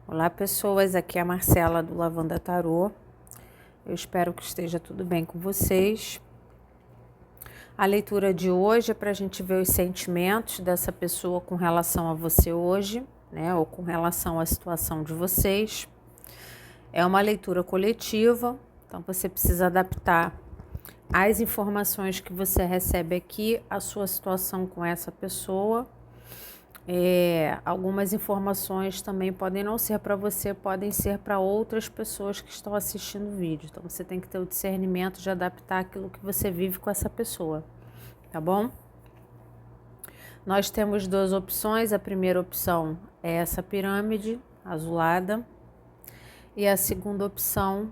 Olá pessoas, aqui é a Marcela do Lavanda Tarô. Eu espero que esteja tudo bem com vocês. A leitura de hoje é para a gente ver os sentimentos dessa pessoa com relação a você hoje, né? Ou com relação à situação de vocês. É uma leitura coletiva, então você precisa adaptar as informações que você recebe aqui à sua situação com essa pessoa. Algumas informações também podem não ser para você, podem ser para outras pessoas que estão assistindo o vídeo. Então você tem que ter o discernimento de adaptar aquilo que você vive com essa pessoa, tá bom? Nós temos duas opções. A primeira opção é essa pirâmide azulada e a segunda opção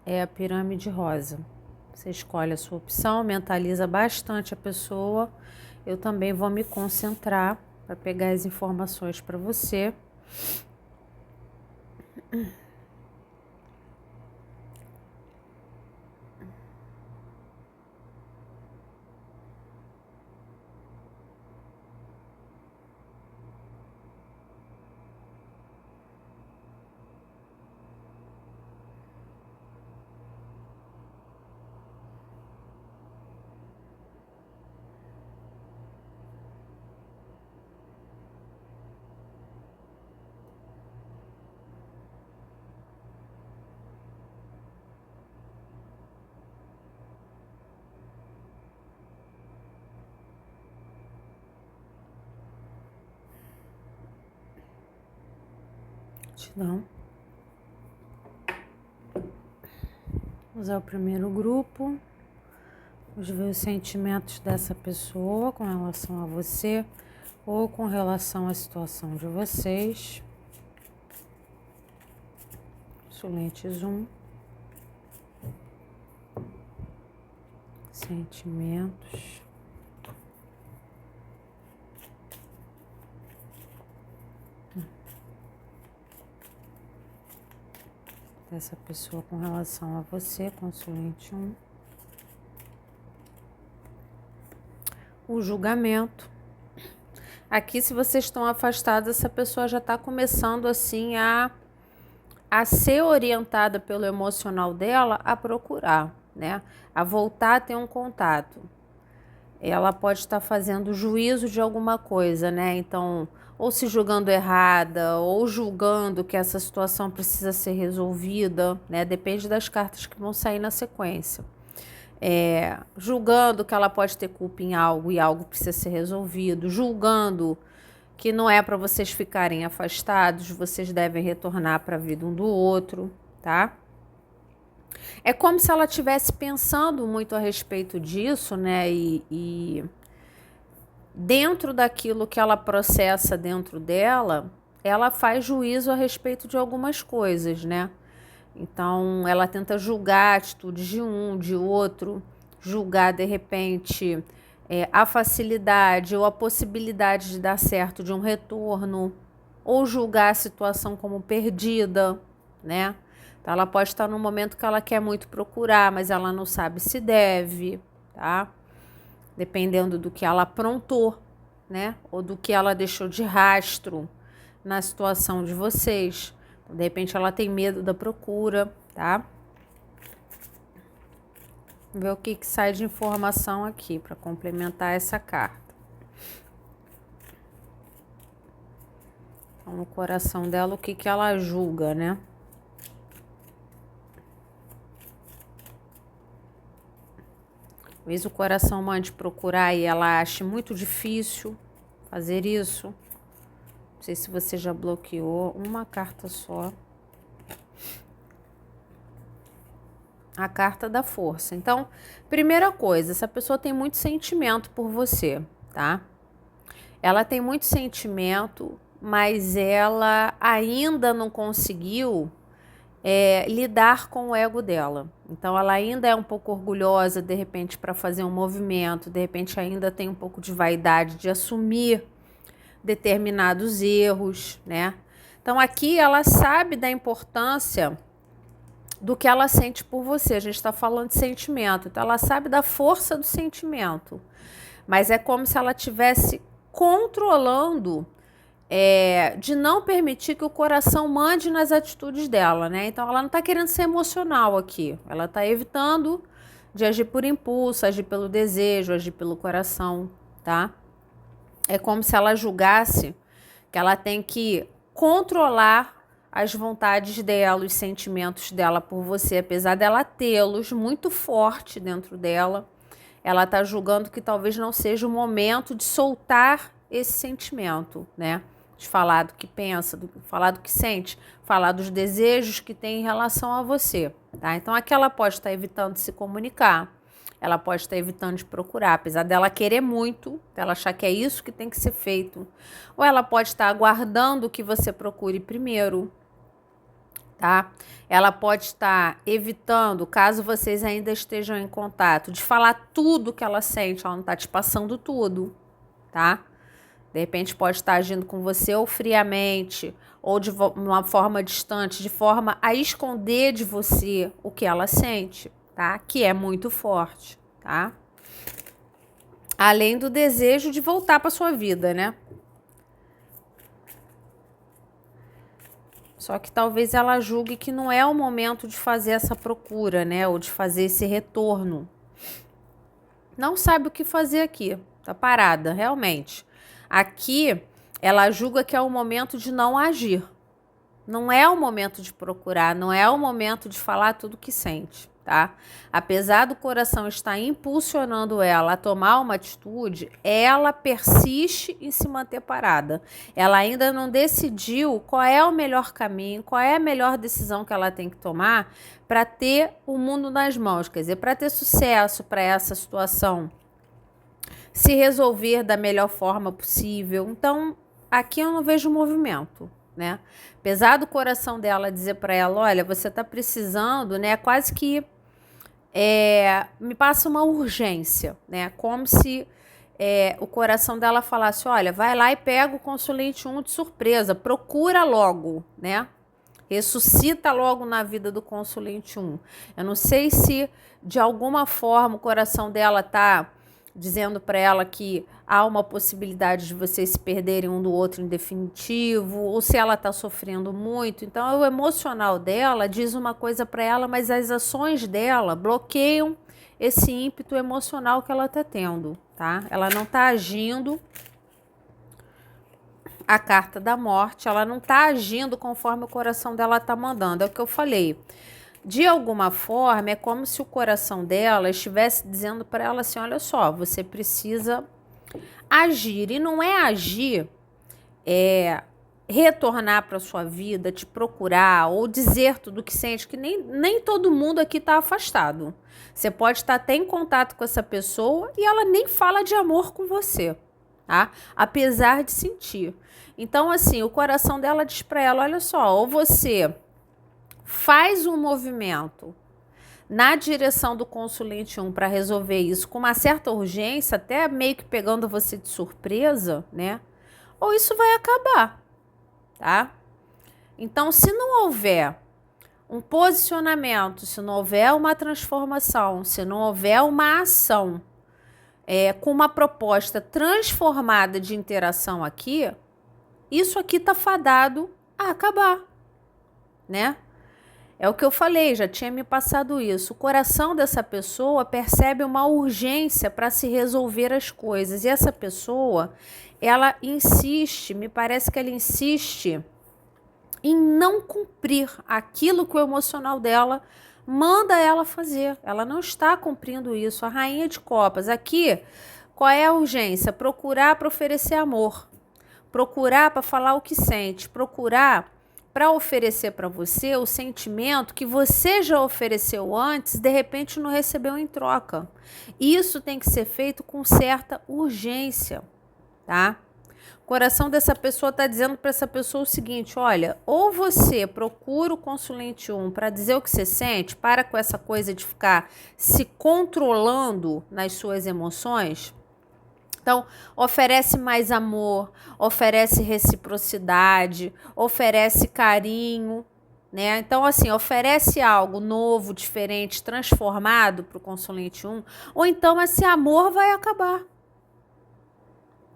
é a pirâmide rosa. Você escolhe a sua opção, mentaliza bastante a pessoa. Eu também vou me concentrar para pegar as informações para você. Gratidão. Vamos usar o primeiro grupo. Vamos ver os sentimentos dessa pessoa com relação a você ou com relação à situação de vocês. Consulentes 1. Sentimentos. Dessa pessoa com relação a você, consulente 1. O julgamento. Aqui, se vocês estão afastados, essa pessoa já está começando assim a ser orientada pelo emocional dela a procurar, né? A voltar a ter um contato. Ela pode estar fazendo juízo de alguma coisa, né? Então, ou se julgando errada, ou julgando que essa situação precisa ser resolvida, né? Depende das cartas que vão sair na sequência. Julgando que ela pode ter culpa em algo e algo precisa ser resolvido, julgando que não é para vocês ficarem afastados, vocês devem retornar para a vida um do outro, tá? É como se ela estivesse pensando muito a respeito disso, né? E dentro daquilo que ela processa dentro dela, ela faz juízo a respeito de algumas coisas, né? Então, ela tenta julgar atitudes de um, de outro, julgar, de repente, a facilidade ou a possibilidade de dar certo de um retorno, ou julgar a situação como perdida, né? Então, ela pode estar num momento que ela quer muito procurar, mas ela não sabe se deve, tá? Dependendo do que ela aprontou, né? Ou do que ela deixou de rastro na situação de vocês. Então, de repente ela tem medo da procura, tá? Vamos ver o que sai de informação aqui para complementar essa carta. Então, no coração dela, o que ela julga, né? Talvez o coração mande procurar e ela ache muito difícil fazer isso. Não sei se você já bloqueou uma carta só. A carta da força. Então, primeira coisa, essa pessoa tem muito sentimento por você, tá? Ela tem muito sentimento, mas ela ainda não conseguiu lidar com o ego dela. Então, ela ainda é um pouco orgulhosa, de repente, para fazer um movimento, de repente ainda tem um pouco de vaidade de assumir determinados erros, né? Então, aqui ela sabe da importância do que ela sente por você. A gente está falando de sentimento, então ela sabe da força do sentimento, mas é como se ela estivesse controlando de não permitir que o coração mande nas atitudes dela, né? Então ela não está querendo ser emocional aqui, ela está evitando de agir por impulso, agir pelo desejo, agir pelo coração, tá? É como se ela julgasse que ela tem que controlar as vontades dela, os sentimentos dela por você, apesar dela tê-los muito forte dentro dela. Ela está julgando que talvez não seja o momento de soltar esse sentimento, né? De falar do que pensa, falar do que sente, falar dos desejos que tem em relação a você, tá? Então aqui ela pode estar evitando de se comunicar, ela pode estar evitando de procurar, apesar dela querer muito, dela achar que é isso que tem que ser feito. Ou ela pode estar aguardando que você procure primeiro, tá? Ela pode estar evitando, caso vocês ainda estejam em contato, de falar tudo que ela sente, ela não está te passando tudo, tá? De repente pode estar agindo com você ou friamente, ou de uma forma distante, de forma a esconder de você o que ela sente, tá? Que é muito forte, tá? Além do desejo de voltar para sua vida, né? Só que talvez ela julgue que não é o momento de fazer essa procura, né? Ou de fazer esse retorno. Não sabe o que fazer aqui, tá parada, realmente. Aqui, ela julga que é o momento de não agir. Não é o momento de procurar, não é o momento de falar tudo que sente, tá? Apesar do coração estar impulsionando ela a tomar uma atitude, ela persiste em se manter parada. Ela ainda não decidiu qual é o melhor caminho, qual é a melhor decisão que ela tem que tomar para ter o mundo nas mãos, quer dizer, para ter sucesso para essa situação se resolver da melhor forma possível. Então, aqui eu não vejo movimento, né? Apesar do coração dela dizer para ela, olha, você está precisando, né? Quase que me passa uma urgência, né? Como se o coração dela falasse, olha, vai lá e pega o consulente 1 de surpresa, procura logo, né? Ressuscita logo na vida do consulente 1. Eu não sei se de alguma forma o coração dela tá dizendo para ela que há uma possibilidade de vocês se perderem um do outro em definitivo, ou se ela está sofrendo muito. Então, o emocional dela diz uma coisa para ela, mas as ações dela bloqueiam esse ímpeto emocional que ela está tendo, tá? Ela não está agindo a carta da morte, ela não está agindo conforme o coração dela está mandando. É o que eu falei. De alguma forma, é como se o coração dela estivesse dizendo para ela assim, olha só, você precisa agir. E não é agir, retornar para sua vida, te procurar ou dizer tudo o que sente, que nem todo mundo aqui está afastado. Você pode estar até em contato com essa pessoa e ela nem fala de amor com você, tá? Apesar de sentir. Então, assim, o coração dela diz para ela, olha só, ou você faz um movimento na direção do consulente 1 para resolver isso com uma certa urgência, até meio que pegando você de surpresa, né? Ou isso vai acabar, tá? Então, se não houver um posicionamento, se não houver uma transformação, se não houver uma ação com uma proposta transformada de interação aqui, isso aqui tá fadado a acabar, né? É o que eu falei, já tinha me passado isso. O coração dessa pessoa percebe uma urgência para se resolver as coisas. E essa pessoa, ela insiste, me parece que ela insiste em não cumprir aquilo que o emocional dela manda ela fazer. Ela não está cumprindo isso. A rainha de copas. Aqui, qual é a urgência? Procurar para oferecer amor. Procurar para falar o que sente. Procurar para oferecer para você o sentimento que você já ofereceu antes, de repente não recebeu em troca. Isso tem que ser feito com certa urgência, tá? O coração dessa pessoa está dizendo para essa pessoa o seguinte, olha, ou você procura o consulente 1 para dizer o que você sente, para com essa coisa de ficar se controlando nas suas emoções. Então, oferece mais amor, oferece reciprocidade, oferece carinho, né? Então, assim, oferece algo novo, diferente, transformado para o consulente 1, ou então esse amor vai acabar.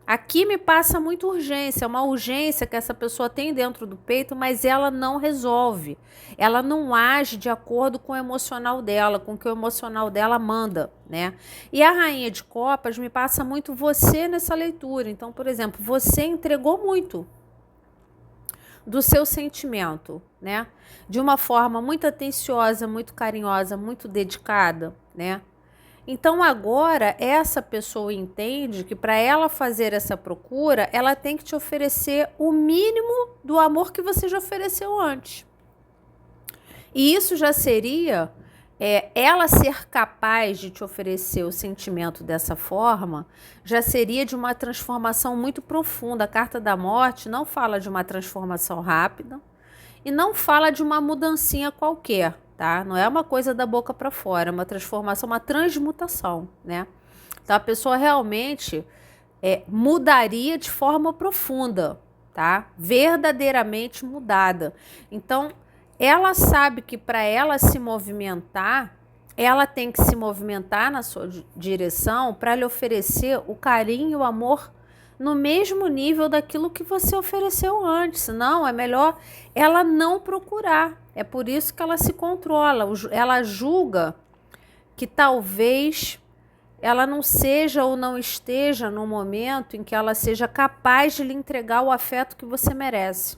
Aqui me passa muita urgência, uma urgência que essa pessoa tem dentro do peito, mas ela não resolve. Ela não age de acordo com o emocional dela, com o que o emocional dela manda, né? E a Rainha de Copas me passa muito você nessa leitura. Então, por exemplo, você entregou muito do seu sentimento, né? De uma forma muito atenciosa, muito carinhosa, muito dedicada, né? Então agora essa pessoa entende que para ela fazer essa procura, ela tem que te oferecer o mínimo do amor que você já ofereceu antes. E isso já seria ela ser capaz de te oferecer o sentimento dessa forma, já seria de uma transformação muito profunda. A carta da morte não fala de uma transformação rápida e não fala de uma mudancinha qualquer, tá? Não é uma coisa da boca para fora, é uma transformação, uma transmutação, né? Então a pessoa realmente mudaria de forma profunda, tá? Verdadeiramente mudada. Então ela sabe que para ela se movimentar, ela tem que se movimentar na sua direção para lhe oferecer o carinho e o amor no mesmo nível daquilo que você ofereceu antes. Senão é melhor ela não procurar. É por isso que ela se controla. Ela julga que talvez ela não seja ou não esteja no momento em que ela seja capaz de lhe entregar o afeto que você merece.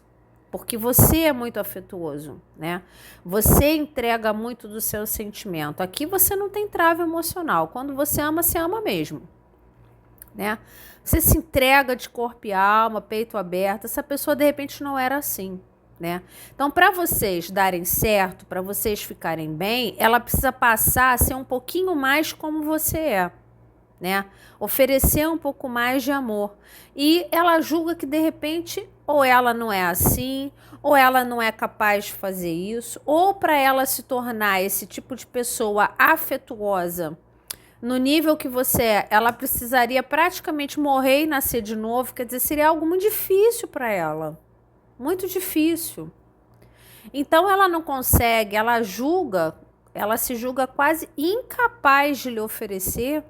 Porque você é muito afetuoso, né? Você entrega muito do seu sentimento. Aqui você não tem trava emocional. Quando você ama mesmo, né? Você se entrega de corpo e alma, peito aberto. Essa pessoa de repente não era assim, né? Então, para vocês darem certo, para vocês ficarem bem, ela precisa passar a ser um pouquinho mais como você é, né? Oferecer um pouco mais de amor. E ela julga que de repente ou ela não é assim, ou ela não é capaz de fazer isso, ou para ela se tornar esse tipo de pessoa afetuosa no nível que você é, ela precisaria praticamente morrer e nascer de novo. Quer dizer, seria algo muito difícil para ela, muito difícil. Então ela não consegue, ela se julga quase incapaz de lhe oferecer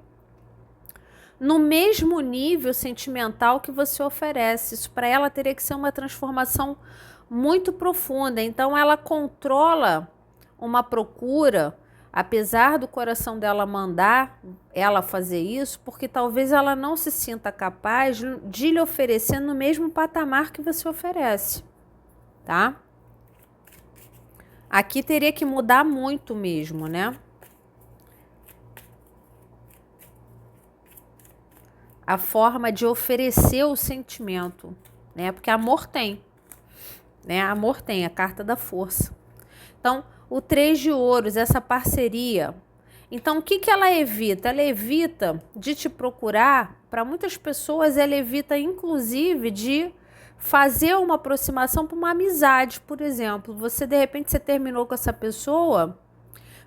no mesmo nível sentimental que você oferece. Isso para ela teria que ser uma transformação muito profunda. Então ela controla uma procura, apesar do coração dela mandar ela fazer isso, porque talvez ela não se sinta capaz de lhe oferecer no mesmo patamar que você oferece, tá? Aqui teria que mudar muito mesmo, né? A forma de oferecer o sentimento, né? Porque amor tem, né? Amor tem, a carta da força. Então, o 3 de ouros, essa parceria. Então, o que ela evita? Ela evita de te procurar. Para muitas pessoas, ela evita, inclusive, de fazer uma aproximação para uma amizade, por exemplo. Você, de repente, você terminou com essa pessoa,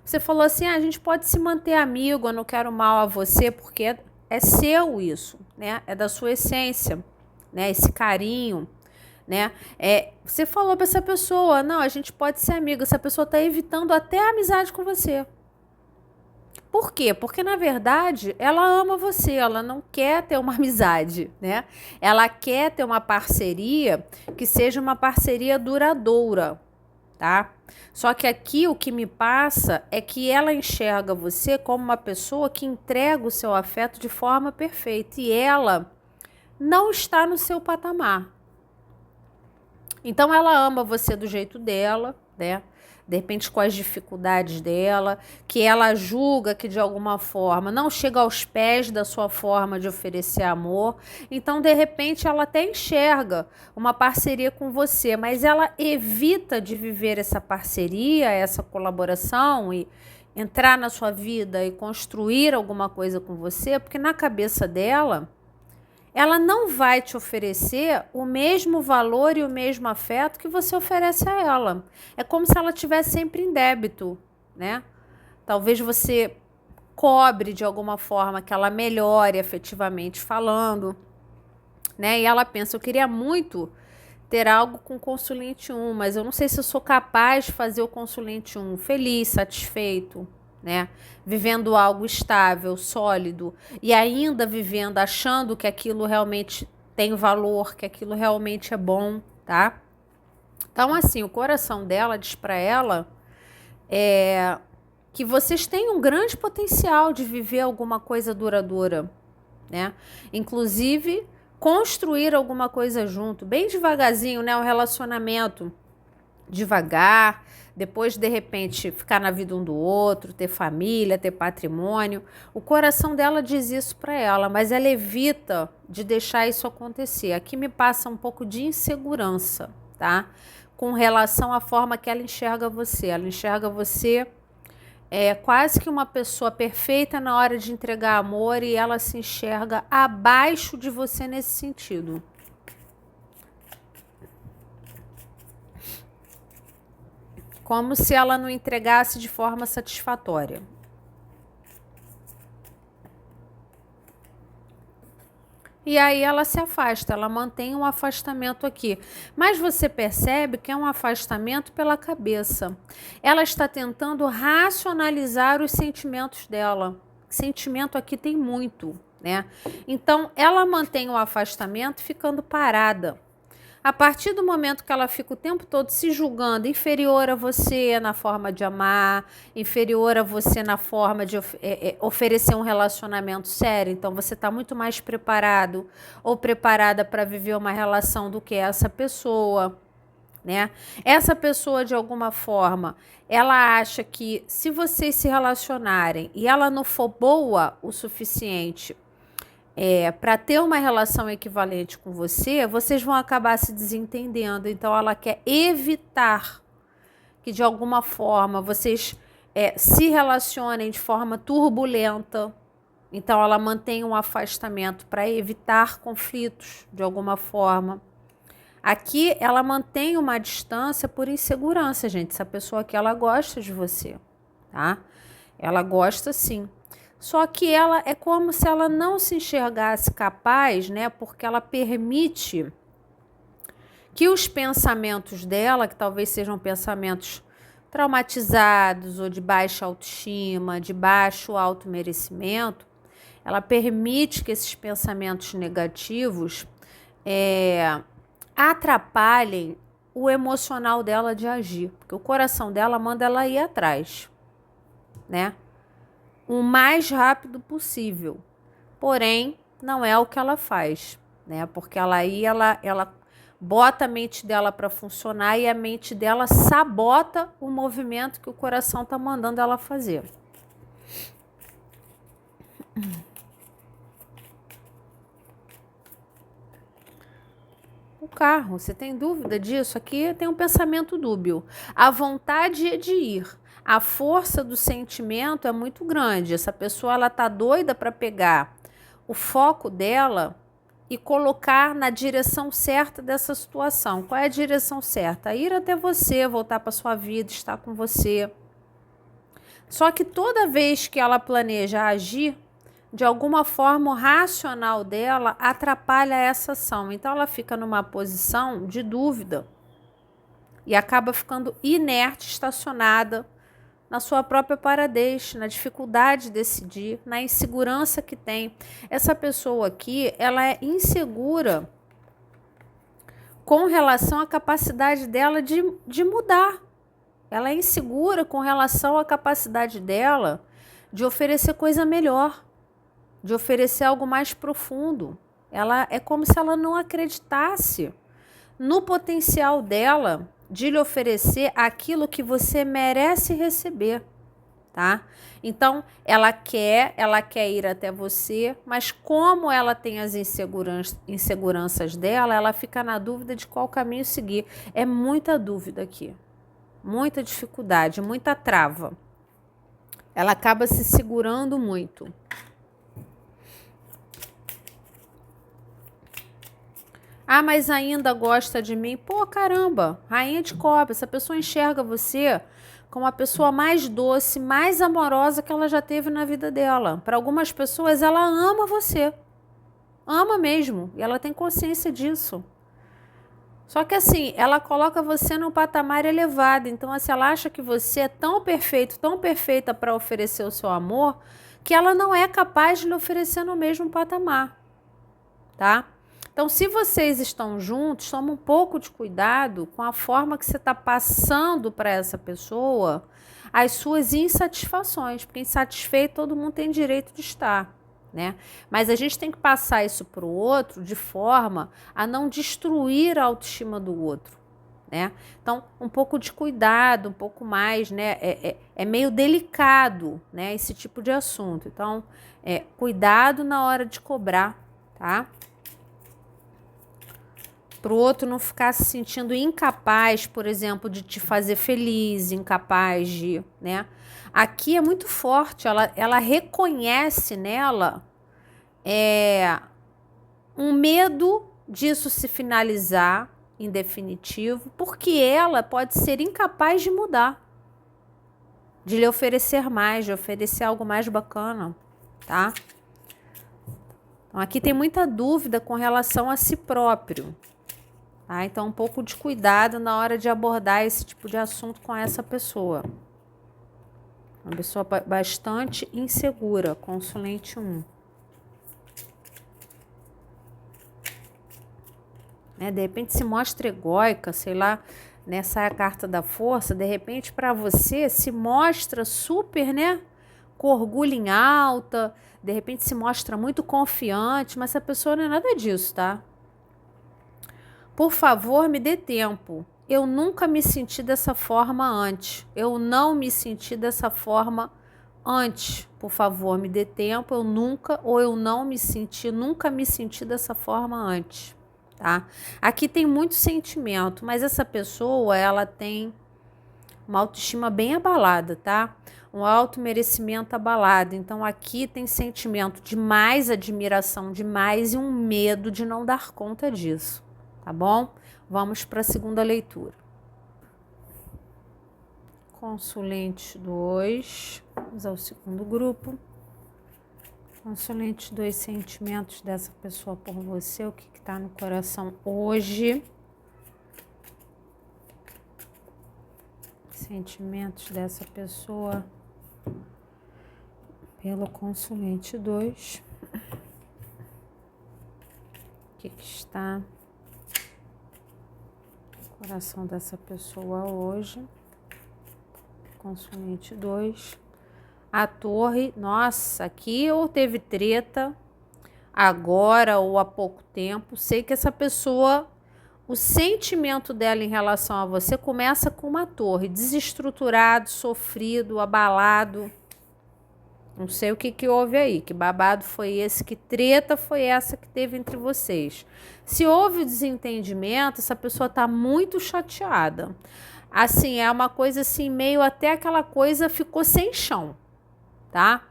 você falou assim, a gente pode se manter amigo, eu não quero mal a você, porque é seu isso, né? É da sua essência, né? Esse carinho, né? Você falou para essa pessoa, não, a gente pode ser amigo. Essa pessoa está evitando até a amizade com você. Por quê? Porque, na verdade, ela ama você, ela não quer ter uma amizade, né? Ela quer ter uma parceria que seja uma parceria duradoura, tá? Só que aqui o que me passa é que ela enxerga você como uma pessoa que entrega o seu afeto de forma perfeita e ela não está no seu patamar. Então ela ama você do jeito dela, né? De repente com as dificuldades dela, que ela julga que de alguma forma não chega aos pés da sua forma de oferecer amor. Então, de repente, ela até enxerga uma parceria com você, mas ela evita de viver essa parceria, essa colaboração e entrar na sua vida e construir alguma coisa com você, porque na cabeça dela, ela não vai te oferecer o mesmo valor e o mesmo afeto que você oferece a ela. É como se ela estivesse sempre em débito, né? Talvez você cobre de alguma forma que ela melhore afetivamente falando, né? E ela pensa, eu queria muito ter algo com consulente 1, mas eu não sei se eu sou capaz de fazer o consulente 1 feliz, satisfeito, né? Vivendo algo estável, sólido, e ainda vivendo, achando que aquilo realmente tem valor, que aquilo realmente é bom, tá? Então, assim, o coração dela diz para ela que vocês têm um grande potencial de viver alguma coisa duradoura, né? Inclusive, construir alguma coisa junto, bem devagarzinho, né? O relacionamento devagar, depois de repente ficar na vida um do outro, ter família, ter patrimônio. O coração dela diz isso para ela, mas ela evita de deixar isso acontecer. Aqui me passa um pouco de insegurança, tá? Com relação à forma que ela enxerga você. Ela enxerga você quase que uma pessoa perfeita na hora de entregar amor e ela se enxerga abaixo de você nesse sentido. Como se ela não entregasse de forma satisfatória. E aí ela se afasta, ela mantém um afastamento aqui. Mas você percebe que é um afastamento pela cabeça. Ela está tentando racionalizar os sentimentos dela. Sentimento aqui tem muito, né? Então, ela mantém o afastamento ficando parada. A partir do momento que ela fica o tempo todo se julgando inferior a você na forma de amar, inferior a você na forma de oferecer um relacionamento sério, então você está muito mais preparado ou preparada para viver uma relação do que essa pessoa, né? Essa pessoa, de alguma forma, ela acha que se vocês se relacionarem e ela não for boa o suficiente para ter uma relação equivalente com você, vocês vão acabar se desentendendo. Então, ela quer evitar que, de alguma forma, vocês se relacionem de forma turbulenta. Então, ela mantém um afastamento para evitar conflitos, de alguma forma. Aqui, ela mantém uma distância por insegurança, gente. Essa pessoa aqui, ela gosta de você, tá? Ela gosta, sim. Só que ela é como se ela não se enxergasse capaz, né? Porque ela permite que os pensamentos dela, que talvez sejam pensamentos traumatizados ou de baixa autoestima, de baixo automerecimento, ela permite que esses pensamentos negativos atrapalhem o emocional dela de agir. Porque o coração dela manda ela ir atrás, né? O mais rápido possível. Porém, não é o que ela faz, né? Porque ela bota a mente dela para funcionar e a mente dela sabota o movimento que o coração está mandando ela fazer. O carro, você tem dúvida disso? Aqui tem um pensamento dúbio. A vontade é de ir. A força do sentimento é muito grande. Essa pessoa, ela tá doida para pegar o foco dela e colocar na direção certa dessa situação. Qual é a direção certa? Ir até você, voltar para sua vida, estar com você. Só que toda vez que ela planeja agir, de alguma forma o racional dela atrapalha essa ação. Então ela fica numa posição de dúvida e acaba ficando inerte, estacionada na sua própria paradez, na dificuldade de decidir, na insegurança que tem. Essa pessoa aqui, ela é insegura com relação à capacidade dela de mudar. Ela é insegura com relação à capacidade dela de oferecer coisa melhor, de oferecer algo mais profundo. Ela é como se ela não acreditasse no potencial dela de lhe oferecer aquilo que você merece receber, tá? Então, ela quer ir até você, mas como ela tem as inseguranças dela, ela fica na dúvida de qual caminho seguir. É muita dúvida aqui, muita dificuldade, muita trava. Ela acaba se segurando muito. Ah, mas ainda gosta de mim? Pô, caramba, rainha de copas, essa pessoa enxerga você como a pessoa mais doce, mais amorosa que ela já teve na vida dela. Para algumas pessoas, ela ama você. Ama mesmo. E ela tem consciência disso. Só que assim, ela coloca você num patamar elevado. Então, assim, ela acha que você é tão perfeito, tão perfeita para oferecer o seu amor, que ela não é capaz de lhe oferecer no mesmo patamar, tá? Então, se vocês estão juntos, toma um pouco de cuidado com a forma que você está passando para essa pessoa as suas insatisfações, porque insatisfeito todo mundo tem direito de estar, né? Mas a gente tem que passar isso para o outro de forma a não destruir a autoestima do outro, né? Então, um pouco de cuidado, um pouco mais, né? É meio delicado, né? Esse tipo de assunto. Então, cuidado na hora de cobrar, tá? Para o outro não ficar se sentindo incapaz, por exemplo, de te fazer feliz, incapaz de, né? Aqui é muito forte, ela reconhece nela um medo disso se finalizar em definitivo, porque ela pode ser incapaz de mudar, de lhe oferecer mais, de oferecer algo mais bacana, tá? Então, aqui tem muita dúvida com relação a si próprio. Tá? Então, um pouco de cuidado na hora de abordar esse tipo de assunto com essa pessoa. Uma pessoa bastante insegura, consulente 1. De repente se mostra egóica, sei lá, nessa carta da força, de repente para você se mostra super, né? Com orgulho em alta, de repente se mostra muito confiante, mas essa pessoa não é nada disso, tá? Por favor, me dê tempo. Eu nunca me senti dessa forma antes. Eu não me senti dessa forma antes. Por favor, me dê tempo. Eu nunca nunca me senti dessa forma antes, tá? Aqui tem muito sentimento, mas essa pessoa, ela tem uma autoestima bem abalada, tá? Um automerecimento abalado. Então, aqui tem sentimento de mais admiração, demais e um medo de não dar conta disso. Tá bom? Vamos para a segunda leitura. Consulente 2, vamos ao segundo grupo. Consulente 2, sentimentos dessa pessoa por você, o que está no coração hoje. Sentimentos dessa pessoa pelo consulente 2. O que está coração dessa pessoa hoje. Consulente 2. A torre, nossa, aqui ou teve treta agora ou há pouco tempo. Sei que essa pessoa, o sentimento dela em relação a você começa com uma torre, desestruturado, sofrido, abalado. Não sei o que houve aí, que babado foi esse, que treta foi essa que teve entre vocês. Se houve desentendimento, essa pessoa tá muito chateada. Assim, é uma coisa assim, meio até aquela coisa ficou sem chão, tá?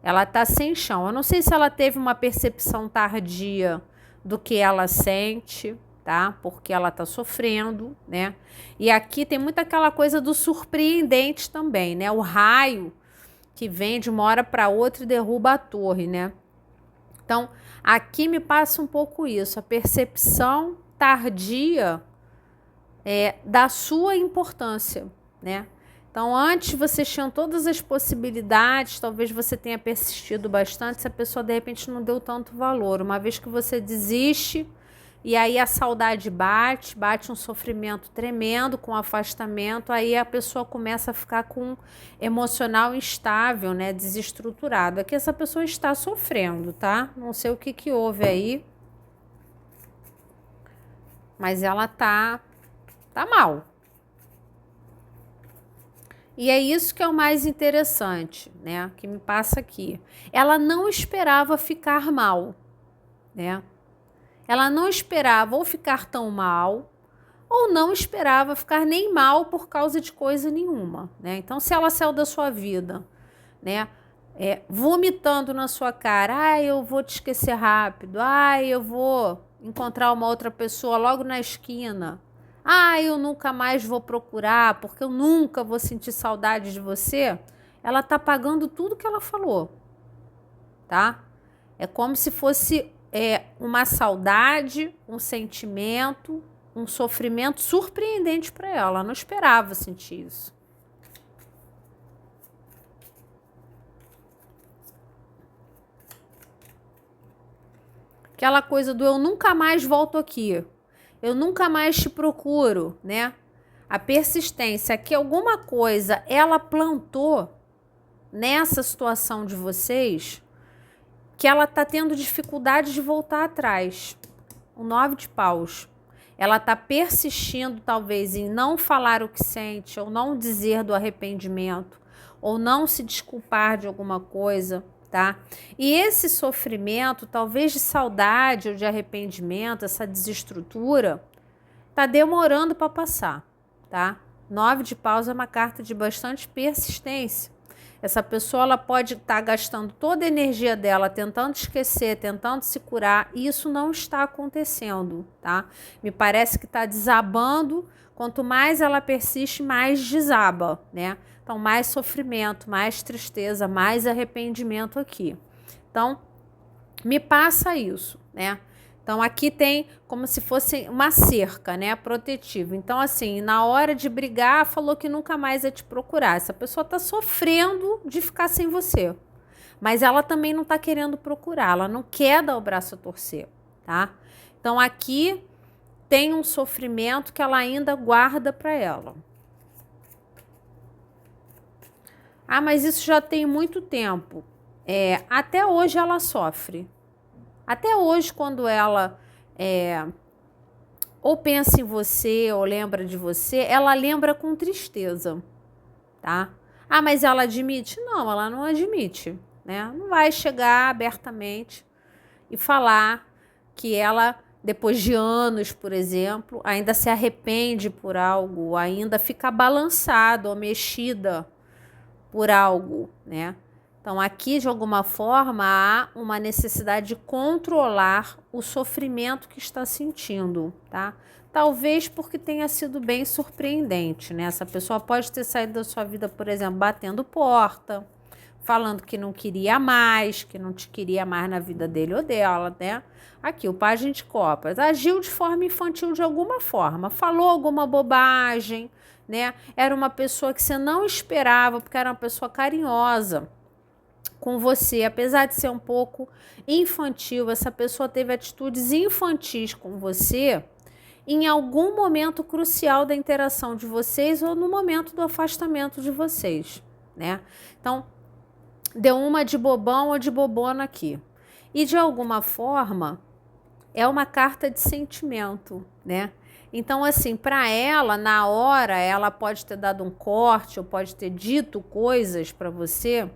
Ela tá sem chão. Eu não sei se ela teve uma percepção tardia do que ela sente, tá? Porque ela tá sofrendo, né? E aqui tem muito aquela coisa do surpreendente também, né? O raio que vem de uma hora para outra e derruba a torre, né? Então, aqui me passa um pouco isso, a percepção tardia da sua importância, né? Então, antes vocês tinham todas as possibilidades, talvez você tenha persistido bastante, se a pessoa de repente não deu tanto valor. Uma vez que você desiste, e aí a saudade bate um sofrimento tremendo com afastamento, aí a pessoa começa a ficar com um emocional instável, né, desestruturado. Aqui essa pessoa está sofrendo, tá? Não sei o que houve aí, mas ela tá mal. E é isso que é o mais interessante, né, que me passa aqui. Ela não esperava ficar mal, né? Ela não esperava ou ficar tão mal, ou não esperava ficar nem mal por causa de coisa nenhuma, né? Então, se ela saiu da sua vida, né, vomitando na sua cara, eu vou te esquecer rápido, eu vou encontrar uma outra pessoa logo na esquina, eu nunca mais vou procurar, porque eu nunca vou sentir saudade de você, ela tá pagando tudo que ela falou, tá? É como se fosse uma saudade, um sentimento um sofrimento surpreendente para ela. Ela não esperava sentir isso. Aquela coisa do eu nunca mais volto aqui, eu nunca mais te procuro, né? A persistência, que alguma coisa ela plantou nessa situação de vocês, que ela tá tendo dificuldade de voltar atrás. O 9 de paus. Ela tá persistindo talvez em não falar o que sente, ou não dizer do arrependimento, ou não se desculpar de alguma coisa, tá? E esse sofrimento, talvez de saudade ou de arrependimento, essa desestrutura, tá demorando para passar, tá? 9 de paus é uma carta de bastante persistência. Essa pessoa ela pode estar gastando toda a energia dela tentando esquecer, tentando se curar, e isso não está acontecendo, tá? Me parece que está desabando. Quanto mais ela persiste, mais desaba, né? Então, mais sofrimento, mais tristeza, mais arrependimento aqui. Então, me passa isso, né? Então, aqui tem como se fosse uma cerca, né, protetiva. Então, assim, na hora de brigar, falou que nunca mais ia te procurar. Essa pessoa tá sofrendo de ficar sem você. Mas ela também não tá querendo procurar, ela não quer dar o braço a torcer, tá? Então, aqui tem um sofrimento que ela ainda guarda para ela. Ah, mas isso já tem muito tempo. Até hoje ela sofre. Até hoje, quando ela ou pensa em você, ou lembra de você, ela lembra com tristeza, tá? Ah, mas ela admite? Não, ela não admite, né? Não vai chegar abertamente e falar que ela, depois de anos, por exemplo, ainda se arrepende por algo, ainda fica balançada ou mexida por algo, né? Então, aqui, de alguma forma, há uma necessidade de controlar o sofrimento que está sentindo, tá? Talvez porque tenha sido bem surpreendente, né? Essa pessoa pode ter saído da sua vida, por exemplo, batendo porta, falando que não queria mais, que não te queria mais na vida dele ou dela, né? Aqui, o pajem de copas. Agiu de forma infantil de alguma forma, falou alguma bobagem, né? Era uma pessoa que você não esperava, porque era uma pessoa carinhosa com você, apesar de ser um pouco infantil, essa pessoa teve atitudes infantis com você em algum momento crucial da interação de vocês ou no momento do afastamento de vocês, né? Então, deu uma de bobão ou de bobona aqui. E de alguma forma, é uma carta de sentimento, né? Então, assim, para ela, na hora, ela pode ter dado um corte ou pode ter dito coisas para você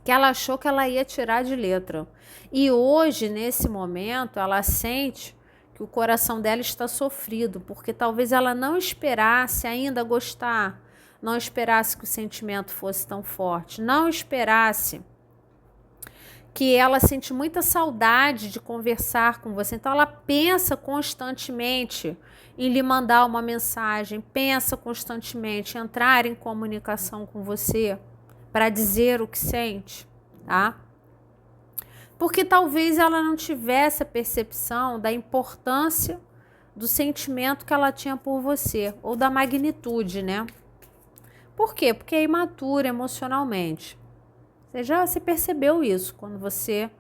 que ela achou que ela ia tirar de letra. E hoje, nesse momento, ela sente que o coração dela está sofrido, porque talvez ela não esperasse ainda gostar, não esperasse que o sentimento fosse tão forte, não esperasse que ela sente muita saudade de conversar com você. Então, ela pensa constantemente em lhe mandar uma mensagem, pensa constantemente em entrar em comunicação com você, para dizer o que sente, tá? Porque talvez ela não tivesse a percepção da importância do sentimento que ela tinha por você, ou da magnitude, né? Por quê? Porque é imatura emocionalmente. Você percebeu isso quando você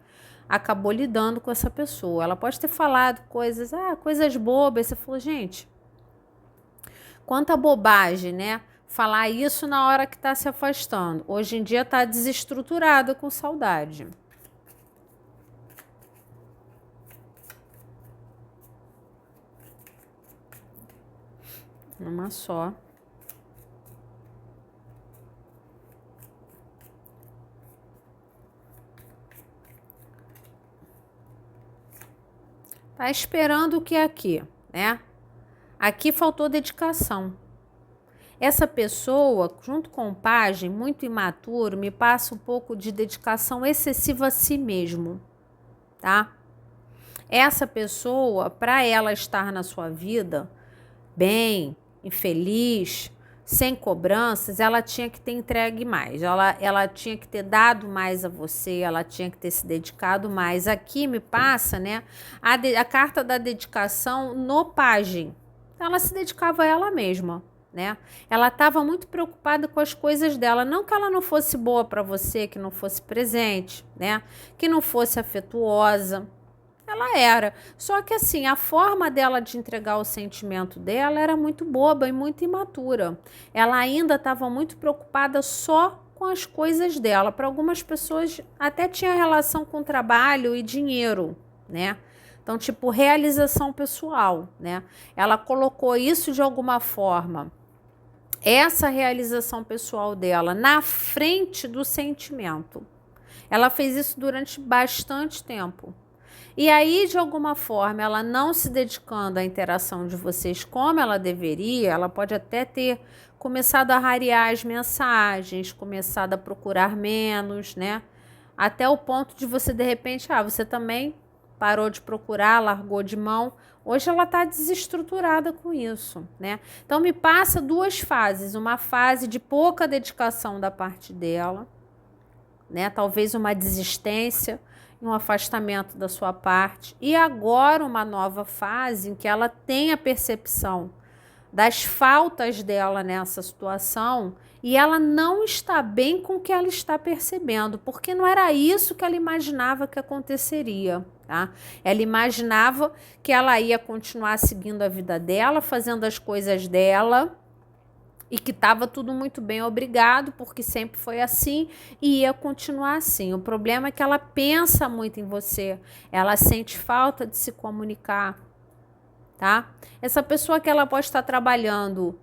acabou lidando com essa pessoa. Ela pode ter falado coisas bobas, você falou, gente, quanta bobagem, né? Falar isso na hora que está se afastando. Hoje em dia está desestruturada com saudade. Uma só. Tá esperando o que é aqui, né? Aqui faltou dedicação. Essa pessoa, junto com o pajem, muito imaturo, me passa um pouco de dedicação excessiva a si mesmo, tá? Essa pessoa, para ela estar na sua vida bem, infeliz, sem cobranças, ela tinha que ter entregue mais, ela tinha que ter dado mais a você, ela tinha que ter se dedicado mais. Aqui me passa, né, a carta da dedicação no pajem, Ela se dedicava a ela mesma, né? Ela estava muito preocupada com as coisas dela, não que ela não fosse boa para você, que não fosse presente, né? Que não fosse afetuosa. Ela era. Só que assim, a forma dela de entregar o sentimento dela era muito boba e muito imatura. Ela ainda estava muito preocupada só com as coisas dela. Para algumas pessoas até tinha relação com trabalho e dinheiro, né? Então, tipo, realização pessoal, né? Ela colocou isso de alguma forma, essa realização pessoal dela, na frente do sentimento. Ela fez isso durante bastante tempo. E aí, de alguma forma, ela não se dedicando à interação de vocês como ela deveria, ela pode até ter começado a rarear as mensagens, começado a procurar menos, né? Até o ponto de você, de repente, você também parou de procurar, largou de mão. Hoje ela está desestruturada com isso, né? Então, me passa duas fases. Uma fase de pouca dedicação da parte dela, né? Talvez uma desistência, um afastamento da sua parte. E agora uma nova fase em que ela tem a percepção das faltas dela nessa situação e ela não está bem com o que ela está percebendo, porque não era isso que ela imaginava que aconteceria, tá? Ela imaginava que ela ia continuar seguindo a vida dela, fazendo as coisas dela, e que estava tudo muito bem, obrigado, porque sempre foi assim e ia continuar assim. O problema é que ela pensa muito em você, ela sente falta de se comunicar, tá? Essa pessoa que ela pode estar trabalhando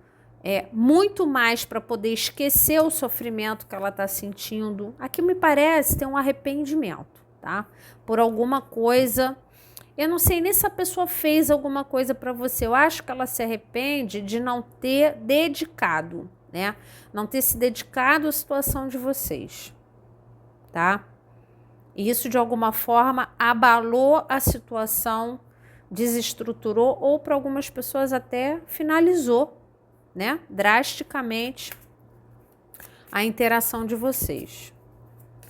muito mais para poder esquecer o sofrimento que ela está sentindo. Aqui me parece ter um arrependimento, tá? Por alguma coisa. Eu não sei nem se a pessoa fez alguma coisa para você. Eu acho que ela se arrepende de não ter dedicado, né? Não ter se dedicado à situação de vocês, tá? E isso, de alguma forma, abalou a situação, desestruturou ou, para algumas pessoas, até finalizou, né? Drasticamente a interação de vocês.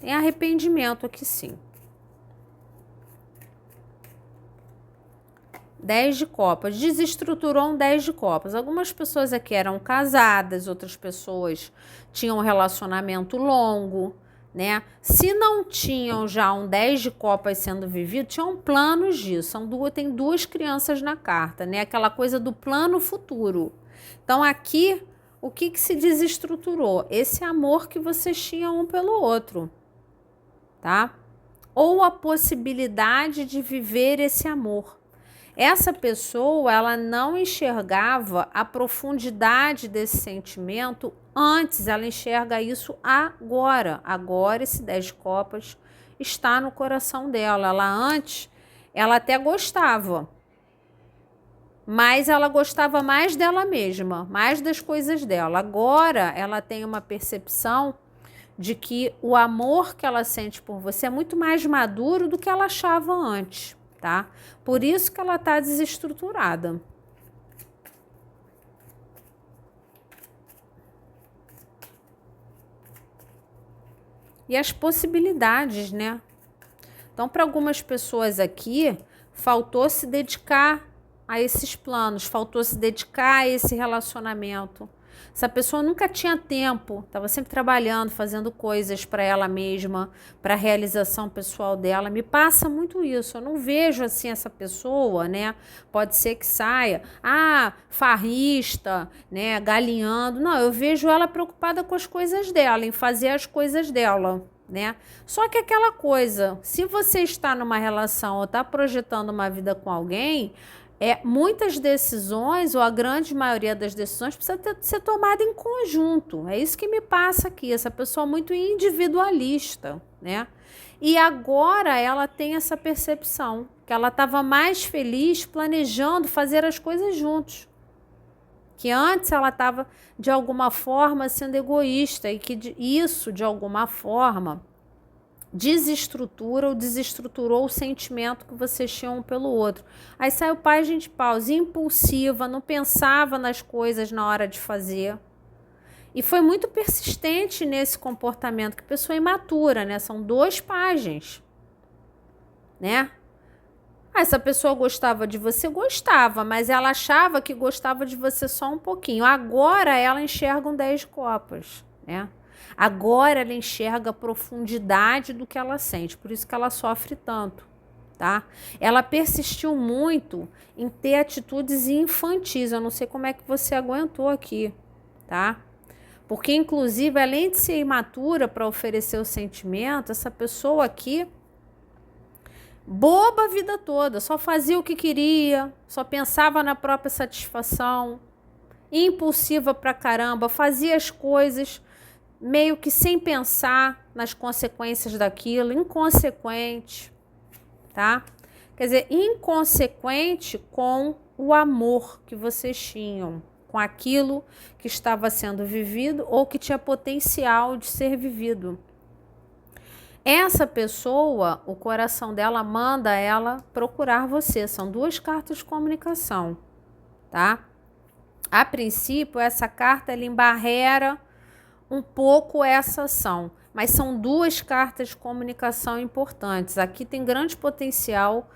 Tem arrependimento aqui, sim. 10 de copas, desestruturou um 10 de copas. Algumas pessoas aqui eram casadas, outras pessoas tinham um relacionamento longo, né? Se não tinham já um 10 de copas sendo vivido, tinham planos disso. Tem duas crianças na carta, né? Aquela coisa do plano futuro. Então aqui, o que se desestruturou? Esse amor que vocês tinham um pelo outro, tá? Ou a possibilidade de viver esse amor. Essa pessoa, ela não enxergava a profundidade desse sentimento antes, ela enxerga isso agora. Agora esse 10 de copas está no coração dela. Ela antes, ela até gostava, mas ela gostava mais dela mesma, mais das coisas dela. Agora ela tem uma percepção de que o amor que ela sente por você é muito mais maduro do que ela achava antes. Tá? Por isso que ela está desestruturada. E as possibilidades, né? Então, para algumas pessoas aqui, faltou se dedicar a esses planos, faltou se dedicar a esse relacionamento. Essa pessoa nunca tinha tempo, estava sempre trabalhando, fazendo coisas para ela mesma, para a realização pessoal dela. Me passa muito isso. Eu não vejo assim essa pessoa, né? Pode ser que saia, farrista, né? Galinhando. Não, eu vejo ela preocupada com as coisas dela, em fazer as coisas dela, né? Só que aquela coisa, se você está numa relação ou está projetando uma vida com alguém, muitas decisões, ou a grande maioria das decisões, precisa ser tomada em conjunto. É isso que me passa aqui, essa pessoa muito individualista, né? E agora ela tem essa percepção, que ela estava mais feliz planejando fazer as coisas juntos. Que antes ela estava, de alguma forma, sendo egoísta, e que isso, de alguma forma, desestruturou o sentimento que vocês tinham um pelo outro. Aí sai o página de paus, impulsiva, não pensava nas coisas na hora de fazer. E foi muito persistente nesse comportamento, que pessoa imatura, né? São 2 páginas, né? Ah, essa pessoa gostava de você? Gostava, mas ela achava que gostava de você só um pouquinho. Agora ela enxerga um 10 de copas, né? Agora ela enxerga a profundidade do que ela sente, por isso que ela sofre tanto, tá? Ela persistiu muito em ter atitudes infantis. Eu não sei como é que você aguentou aqui, tá? Porque, inclusive, além de ser imatura para oferecer o sentimento, essa pessoa aqui, boba a vida toda, só fazia o que queria, só pensava na própria satisfação, impulsiva pra caramba, fazia as coisas meio que sem pensar nas consequências daquilo, inconsequente, tá? Quer dizer, inconsequente com o amor que vocês tinham, com aquilo que estava sendo vivido ou que tinha potencial de ser vivido. Essa pessoa, o coração dela manda ela procurar você. São 2 cartas de comunicação, tá? A princípio, essa carta ela embarrera um pouco essa ação, mas são 2 cartas de comunicação importantes. Aqui tem grande potencial,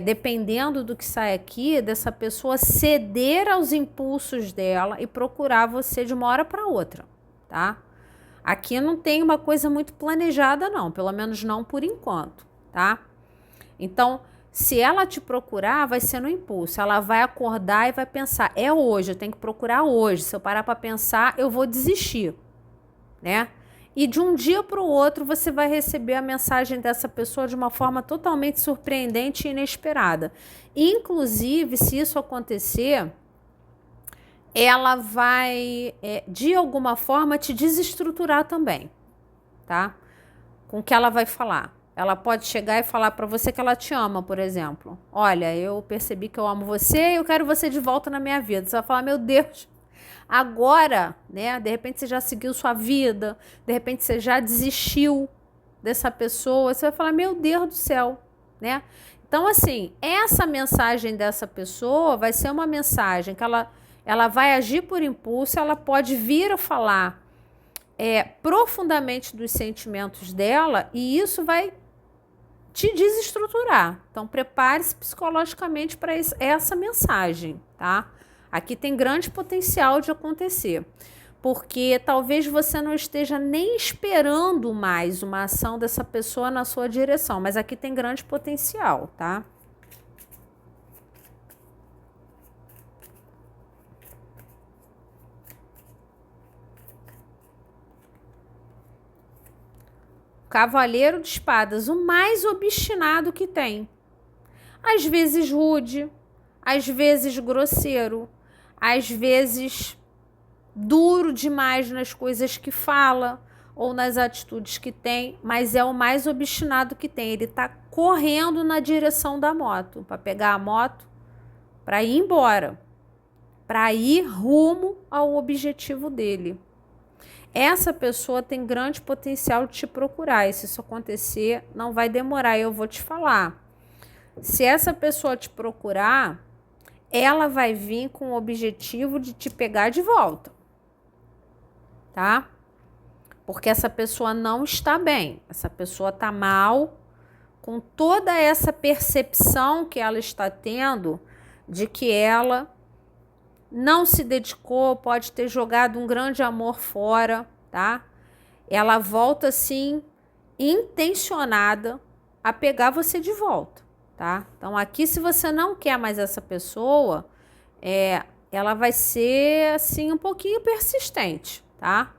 dependendo do que sai aqui, dessa pessoa ceder aos impulsos dela e procurar você de uma hora para outra, tá? Aqui não tem uma coisa muito planejada não, pelo menos não por enquanto, tá? Então, se ela te procurar, vai ser no impulso. Ela vai acordar e vai pensar, é hoje, eu tenho que procurar hoje. Se eu parar para pensar, eu vou desistir, né? E de um dia para o outro, você vai receber a mensagem dessa pessoa de uma forma totalmente surpreendente e inesperada. Inclusive, se isso acontecer, ela vai, de alguma forma, te desestruturar também, tá? Com o que ela vai falar. Ela pode chegar e falar para você que ela te ama, por exemplo. Olha, eu percebi que eu amo você e eu quero você de volta na minha vida. Você vai falar, meu Deus, agora, né? De repente você já seguiu sua vida, de repente você já desistiu dessa pessoa. Você vai falar, meu Deus do céu, né? Então, assim, essa mensagem dessa pessoa vai ser uma mensagem que ela vai agir por impulso, ela pode vir a falar profundamente dos sentimentos dela e isso vai te desestruturar. Então, prepare-se psicologicamente para essa mensagem, tá? Aqui tem grande potencial de acontecer, porque talvez você não esteja nem esperando mais uma ação dessa pessoa na sua direção, mas aqui tem grande potencial, tá? Cavaleiro de espadas, o mais obstinado que tem. Às vezes rude, às vezes grosseiro, às vezes duro demais nas coisas que fala ou nas atitudes que tem, mas é o mais obstinado que tem. Ele tá correndo na direção da moto, para pegar a moto, para ir embora, para ir rumo ao objetivo dele. Essa pessoa tem grande potencial de te procurar, e se isso acontecer, não vai demorar, eu vou te falar. Se essa pessoa te procurar, ela vai vir com o objetivo de te pegar de volta, tá? Porque essa pessoa não está bem, essa pessoa está mal, com toda essa percepção que ela está tendo de que ela não se dedicou, pode ter jogado um grande amor fora, tá? Ela volta, assim, intencionada a pegar você de volta, tá? Então, aqui, se você não quer mais essa pessoa, ela vai ser, assim, um pouquinho persistente, tá?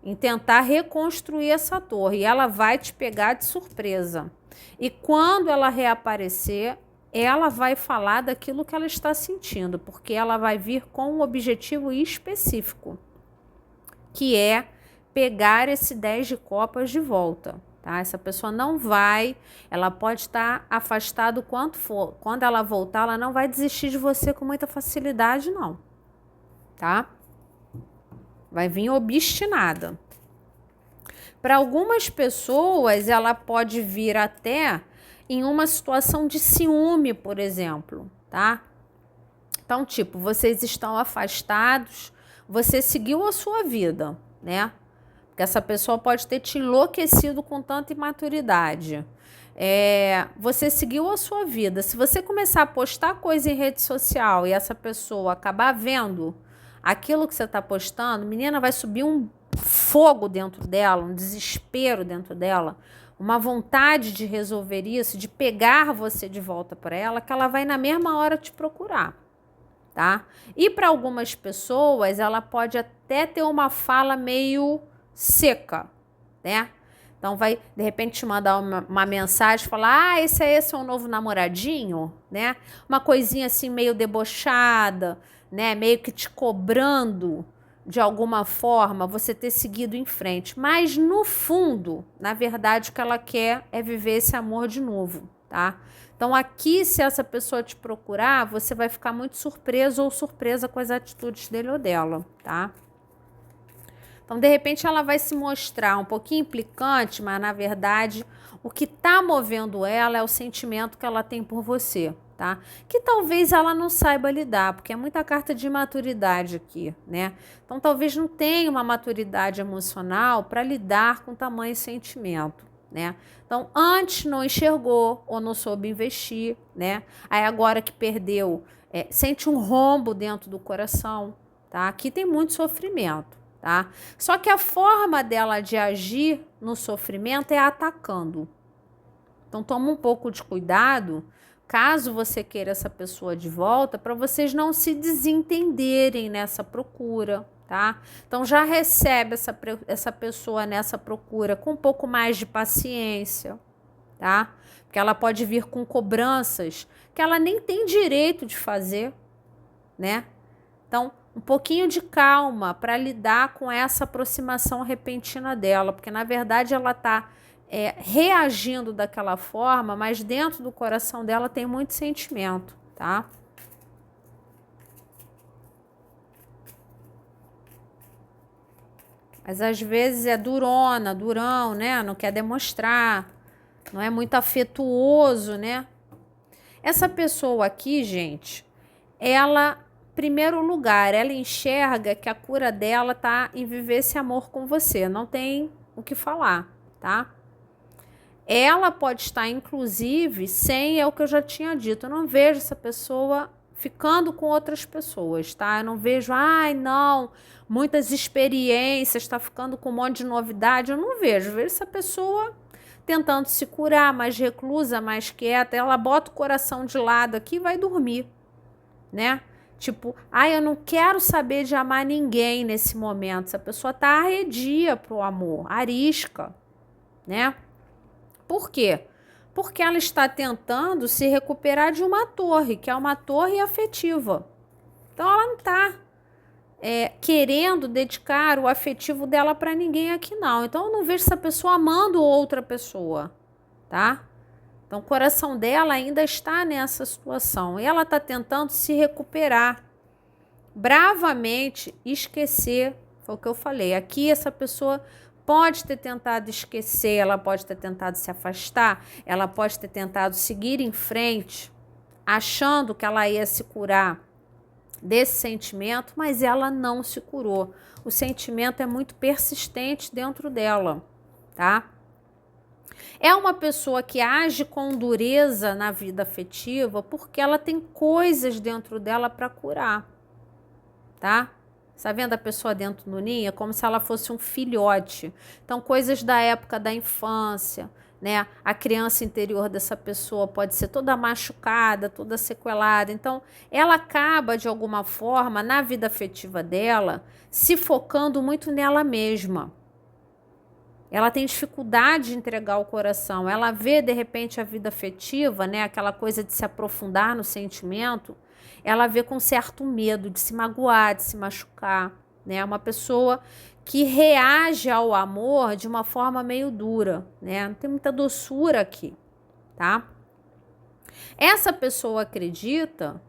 Em tentar reconstruir essa torre. E ela vai te pegar de surpresa. E quando ela reaparecer, ela vai falar daquilo que ela está sentindo, porque ela vai vir com um objetivo específico, que é pegar esse 10 de copas de volta, tá? Essa pessoa não vai, ela pode estar afastada o quanto for. Quando ela voltar, ela não vai desistir de você com muita facilidade, não, tá? Vai vir obstinada. Para algumas pessoas, ela pode vir até em uma situação de ciúme, por exemplo, tá? Então, tipo, vocês estão afastados, você seguiu a sua vida, né? Porque essa pessoa pode ter te enlouquecido com tanta imaturidade. Você seguiu a sua vida. Se você começar a postar coisa em rede social e essa pessoa acabar vendo aquilo que você está postando, menina, vai subir um fogo dentro dela, um desespero dentro dela, uma vontade de resolver isso, de pegar você de volta para ela, que ela vai na mesma hora te procurar, tá? E para algumas pessoas, ela pode até ter uma fala meio seca, né? Então vai, de repente, te mandar uma mensagem, falar, esse é um novo namoradinho, né? Uma coisinha assim meio debochada, né? Meio que te cobrando de alguma forma você ter seguido em frente. Mas no fundo, na verdade, o que ela quer é viver esse amor de novo, tá? Então aqui, se essa pessoa te procurar, você vai ficar muito surpreso ou surpresa com as atitudes dele ou dela, tá? Então, de repente, ela vai se mostrar um pouquinho implicante, mas, na verdade, o que está movendo ela é o sentimento que ela tem por você, tá? Que talvez ela não saiba lidar, porque é muita carta de maturidade aqui, né? Então, talvez não tenha uma maturidade emocional para lidar com tamanho sentimento, né? Então, antes não enxergou ou não soube investir, né? Aí, agora que perdeu, sente um rombo dentro do coração, tá? Aqui tem muito sofrimento. Tá? Só que a forma dela de agir no sofrimento é atacando. Então toma um pouco de cuidado, caso você queira essa pessoa de volta, para vocês não se desentenderem nessa procura, tá? Então já recebe essa pessoa nessa procura com um pouco mais de paciência, tá? Porque ela pode vir com cobranças que ela nem tem direito de fazer, né? Então, um pouquinho de calma para lidar com essa aproximação repentina dela, porque na verdade ela está reagindo daquela forma, mas dentro do coração dela tem muito sentimento, tá? Mas às vezes é durona, durão, né? Não quer demonstrar, não é muito afetuoso, né? Essa pessoa aqui, gente, ela... Primeiro lugar, ela enxerga que a cura dela tá em viver esse amor com você. Não tem o que falar, tá? Ela pode estar, inclusive, sem é o que eu já tinha dito. Eu não vejo essa pessoa ficando com outras pessoas, tá? Eu não vejo, não, muitas experiências, tá ficando com um monte de novidade. Eu não vejo. Eu vejo essa pessoa tentando se curar, mais reclusa, mais quieta. Ela bota o coração de lado aqui e vai dormir, né? Tipo, eu não quero saber de amar ninguém nesse momento. Essa pessoa tá arredia pro amor, arisca, né? Por quê? Porque ela está tentando se recuperar de uma torre, que é uma torre afetiva. Então, ela não tá querendo dedicar o afetivo dela para ninguém aqui, não. Então, eu não vejo essa pessoa amando outra pessoa, tá? Então, o coração dela ainda está nessa situação. E ela está tentando se recuperar. Bravamente esquecer. Foi o que eu falei. Aqui, essa pessoa pode ter tentado esquecer, ela pode ter tentado se afastar, ela pode ter tentado seguir em frente, achando que ela ia se curar desse sentimento, mas ela não se curou. O sentimento é muito persistente dentro dela, tá? É uma pessoa que age com dureza na vida afetiva porque ela tem coisas dentro dela para curar, tá? Tá vendo a pessoa dentro do ninho? É como se ela fosse um filhote. Então, coisas da época da infância, né? A criança interior dessa pessoa pode ser toda machucada, toda sequelada. Então, ela acaba, de alguma forma, na vida afetiva dela, se focando muito nela mesma. Ela tem dificuldade de entregar o coração. Ela vê, de repente, a vida afetiva, né? Aquela coisa de se aprofundar no sentimento. Ela vê com certo medo de se magoar, de se machucar, né? Uma pessoa que reage ao amor de uma forma meio dura, né? Não tem muita doçura aqui, tá? Essa pessoa acredita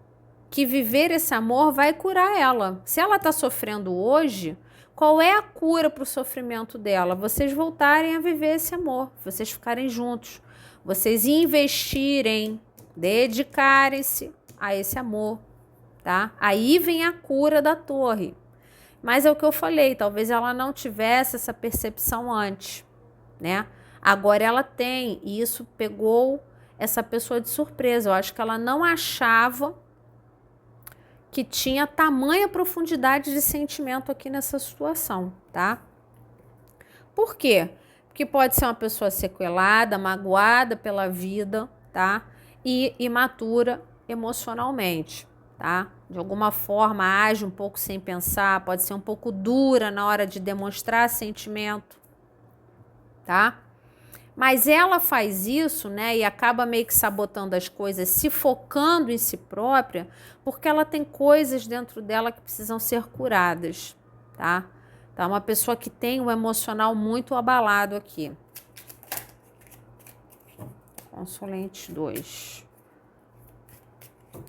que viver esse amor vai curar ela. Se ela está sofrendo hoje, qual é a cura para o sofrimento dela? Vocês voltarem a viver esse amor, vocês ficarem juntos, vocês investirem, dedicarem-se a esse amor, tá? Aí vem a cura da torre. Mas é o que eu falei, talvez ela não tivesse essa percepção antes, né? Agora ela tem, e isso pegou essa pessoa de surpresa. Eu acho que ela não achava que tinha tamanha profundidade de sentimento aqui nessa situação, tá? Por quê? Porque pode ser uma pessoa sequelada, magoada pela vida, tá? E imatura emocionalmente, tá? De alguma forma age um pouco sem pensar, pode ser um pouco dura na hora de demonstrar sentimento, tá? Mas ela faz isso, né, e acaba meio que sabotando as coisas, se focando em si própria, porque ela tem coisas dentro dela que precisam ser curadas, tá? Tá, uma pessoa que tem o emocional muito abalado aqui. Consulente 2.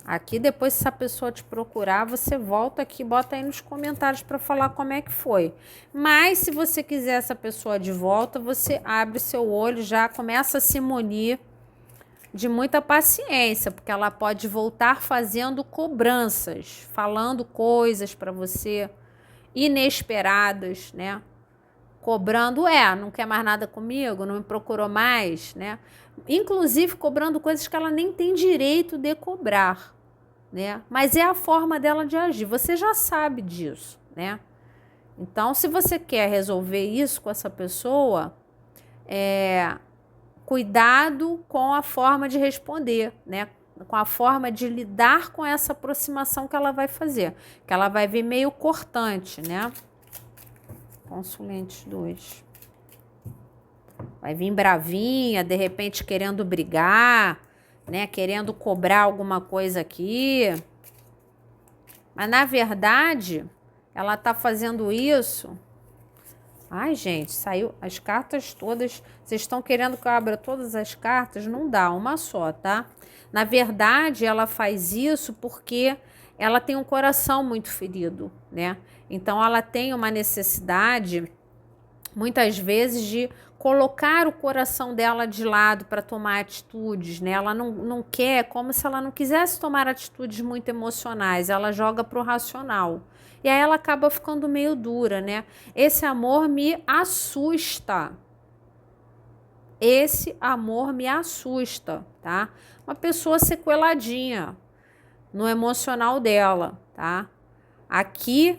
Aqui, depois, se essa pessoa te procurar, você volta aqui, bota aí nos comentários para falar como é que foi. Mas, se você quiser essa pessoa de volta, você abre seu olho, já começa a se munir de muita paciência, porque ela pode voltar fazendo cobranças, falando coisas para você inesperadas, né? Cobrando, não quer mais nada comigo, não me procurou mais, né? Inclusive cobrando coisas que ela nem tem direito de cobrar, né? Mas é a forma dela de agir, você já sabe disso, né? Então, se você quer resolver isso com essa pessoa, cuidado com a forma de responder, né? Com a forma de lidar com essa aproximação que ela vai fazer, que ela vai vir meio cortante, né? Consulente 2. Vai vir bravinha, de repente querendo brigar, né? Querendo cobrar alguma coisa aqui. Mas, na verdade, ela tá fazendo isso. Ai, gente, saiu as cartas todas. Vocês estão querendo que eu abra todas as cartas? Não dá, uma só, tá? Na verdade, ela faz isso porque ela tem um coração muito ferido, né? Então, ela tem uma necessidade, muitas vezes, de colocar o coração dela de lado para tomar atitudes, né? Ela não quer, como se ela não quisesse tomar atitudes muito emocionais, ela joga para o racional. E aí ela acaba ficando meio dura, né? Esse amor me assusta. Esse amor me assusta, tá? Uma pessoa sequeladinha no emocional dela, tá? Aqui,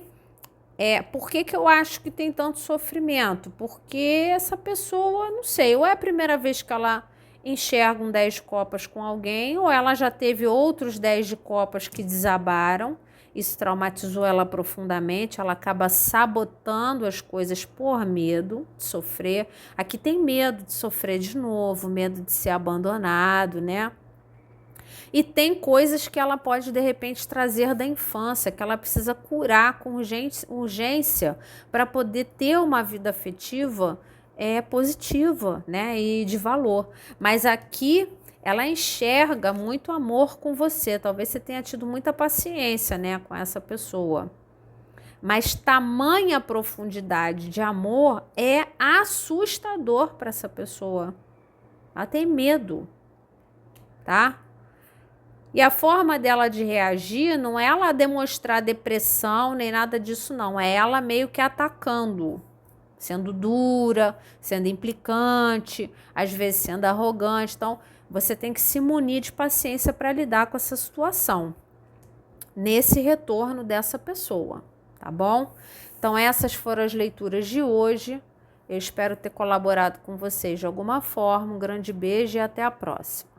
por que eu acho que tem tanto sofrimento? Porque essa pessoa, não sei, ou é a primeira vez que ela enxerga um 10 de copas com alguém, ou ela já teve outros 10 de copas que desabaram, isso traumatizou ela profundamente, ela acaba sabotando as coisas por medo de sofrer. Aqui tem medo de sofrer de novo, medo de ser abandonado, né? E tem coisas que ela pode, de repente, trazer da infância, que ela precisa curar com urgência para poder ter uma vida afetiva positiva, né? E de valor. Mas aqui ela enxerga muito amor com você. Talvez você tenha tido muita paciência, né, com essa pessoa. Mas tamanha profundidade de amor é assustador para essa pessoa. Ela tem medo, tá? E a forma dela de reagir não é ela demonstrar depressão nem nada disso, não. É ela meio que atacando, sendo dura, sendo implicante, às vezes sendo arrogante. Então, você tem que se munir de paciência para lidar com essa situação, nesse retorno dessa pessoa, tá bom? Então, essas foram as leituras de hoje. Eu espero ter colaborado com vocês de alguma forma. Um grande beijo e até a próxima.